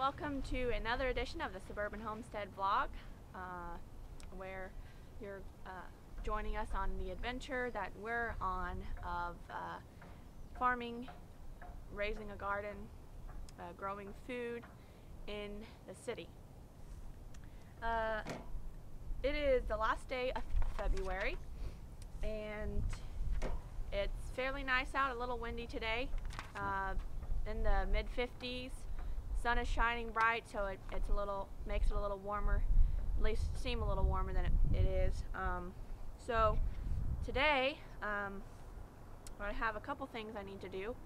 Welcome to another edition of the Suburban Homestead vlog, where you're joining us on the adventure that we're on of farming, raising a garden, growing food in the city. It is the last day of February, and it's fairly nice out, a little windy today, in the mid-50s. Sun is shining bright, so it's a little, makes it a little warmer, at least seem a little warmer than it is. So today I have a couple things I need to do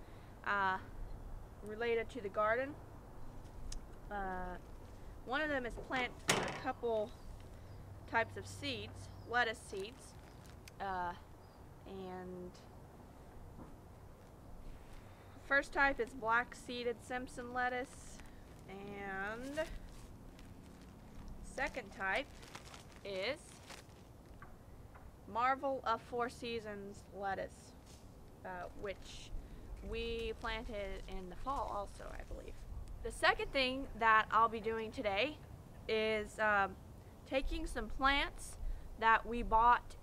related to the garden. One of them is plant a couple types of seeds, lettuce seeds, and first type is black seeded Simpson lettuce, and second type is Marvel of Four Seasons lettuce, which we planted in the fall also, I believe. The second thing that I'll be doing today is taking some plants that we bought.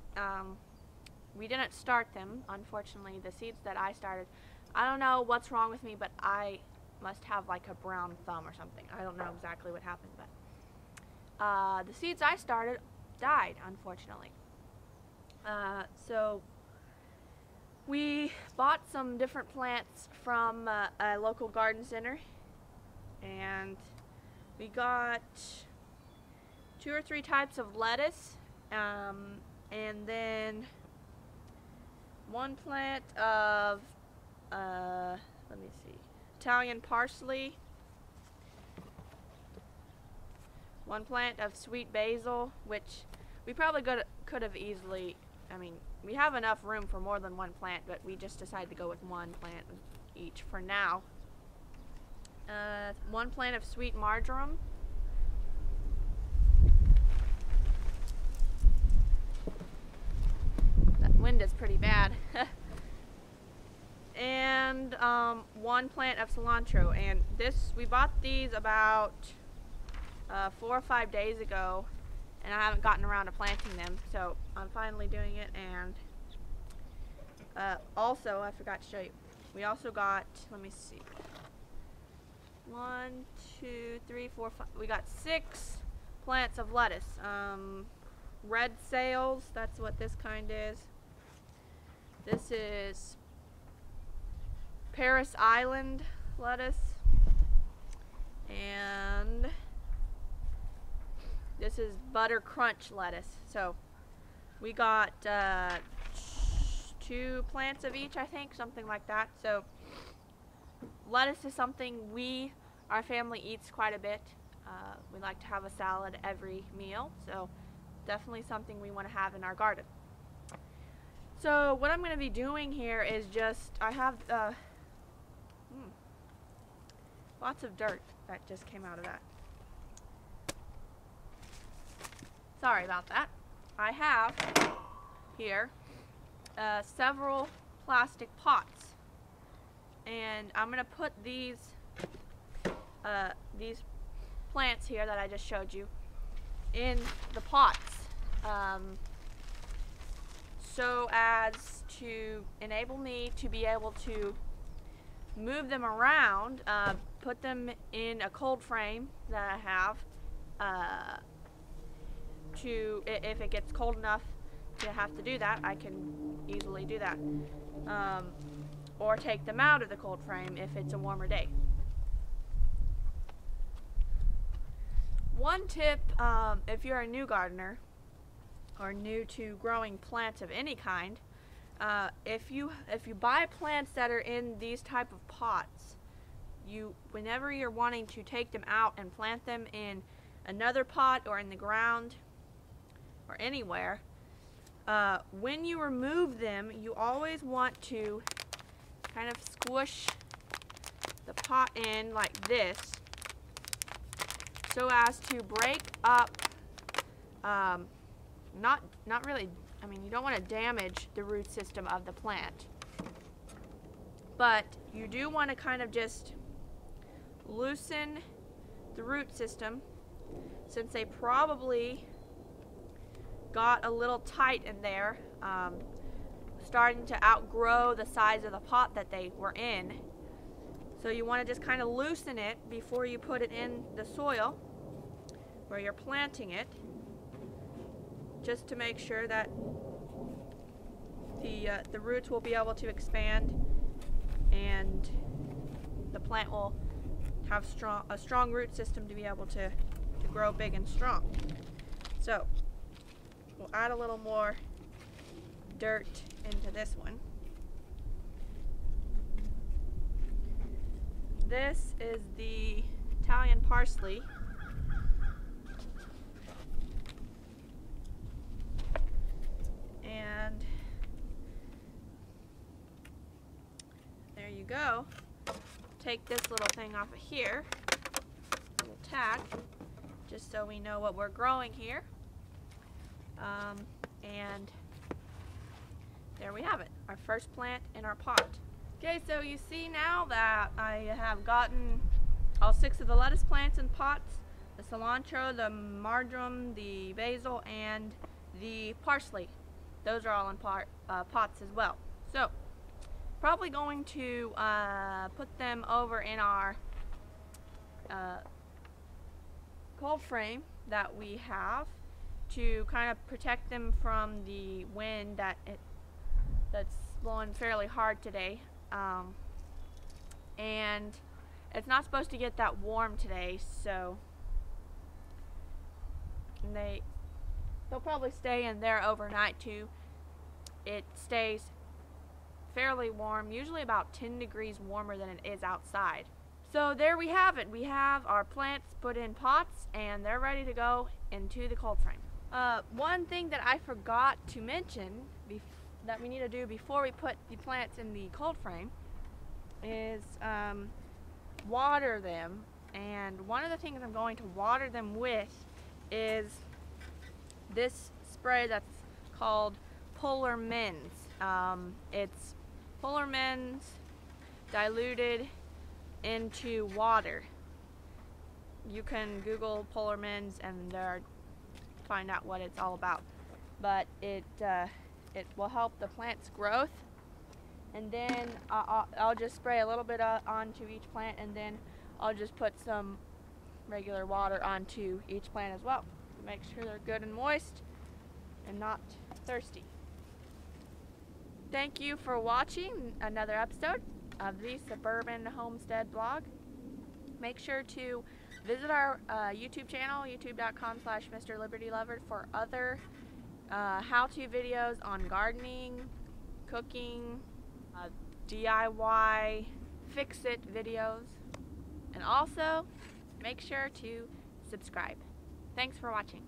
We didn't start them, unfortunately. The seeds that I started, I don't know what's wrong with me, but I must have like a brown thumb or something. I don't know exactly what happened, but the seeds I started died, unfortunately. So we bought some different plants from a local garden center, and we got 2 or 3 types of lettuce, and then one plant of let me see, Italian parsley, one plant of sweet basil, which we probably could have easily, I mean, we have enough room for more than one plant, but we just decided to go with one plant each for now. One plant of sweet marjoram, that wind is pretty bad. And one plant of cilantro, and we bought these about 4 or 5 days ago, and I haven't gotten around to planting them, so I'm finally doing it. And also, I forgot to show you, we also got, let me see, 1, 2, 3, 4, 5, we got 6 plants of lettuce. Red sales, that's what this kind is. This is Paris Island lettuce, and this is Butter Crunch lettuce. So we got 2 plants of each, I think, something like that. So lettuce is something our family eats quite a bit. We like to have a salad every meal, so definitely something we want to have in our garden. So what I'm going to be doing here is I have lots of dirt that just came out of that. Sorry about that. I have here several plastic pots, and I'm going to put these plants here that I just showed you in the pots, so as to enable me to be able to move them around, put them in a cold frame that I have, if it gets cold enough to have to do that, I can easily do that, or take them out of the cold frame if it's a warmer day. One tip, if you're a new gardener or new to growing plants of any kind, if you buy plants that are in these type of pots, whenever you're wanting to take them out and plant them in another pot or in the ground or anywhere, when you remove them, you always want to kind of squish the pot in like this, so as to break up, not really, I mean, you don't want to damage the root system of the plant, but you do want to kind of just loosen the root system, since they probably got a little tight in there, starting to outgrow the size of the pot that they were in. So you want to just kind of loosen it before you put it in the soil where you're planting it, just to make sure that the roots will be able to expand and the plant will have a strong root system to be able to grow big and strong. So we'll add a little more dirt into this one. This is the Italian parsley. And there you go. Take this little thing off of here, little tag, just so we know what we're growing here. And there we have it, our first plant in our pot. Okay, so you see now that I have gotten all 6 of the lettuce plants in pots, the cilantro, the marjoram, the basil, and the parsley. Those are all in pots as well. So, probably going to put them over in our cold frame that we have to kind of protect them from the wind that's blowing fairly hard today. And it's not supposed to get that warm today, so they'll probably stay in there overnight too. It stays fairly warm, usually about 10 degrees warmer than it is outside. So there we have it. We have our plants put in pots and they're ready to go into the cold frame. One thing that I forgot to mention that we need to do before we put the plants in the cold frame is water them. And one of the things I'm going to water them with is this spray that's called Polar Mints. It's Polar Mints diluted into water. You can Google Polar Mints and find out what it's all about. But it will help the plant's growth. And then I'll just spray a little bit onto each plant, and then I'll just put some regular water onto each plant as well to make sure they're good and moist and not thirsty. Thank you for watching another episode of the Suburban Homestead blog. Make sure to visit our YouTube channel, youtube.com/MrLibertyLover, for other how-to videos on gardening, cooking, DIY, fix-it videos, and also make sure to subscribe. Thanks for watching.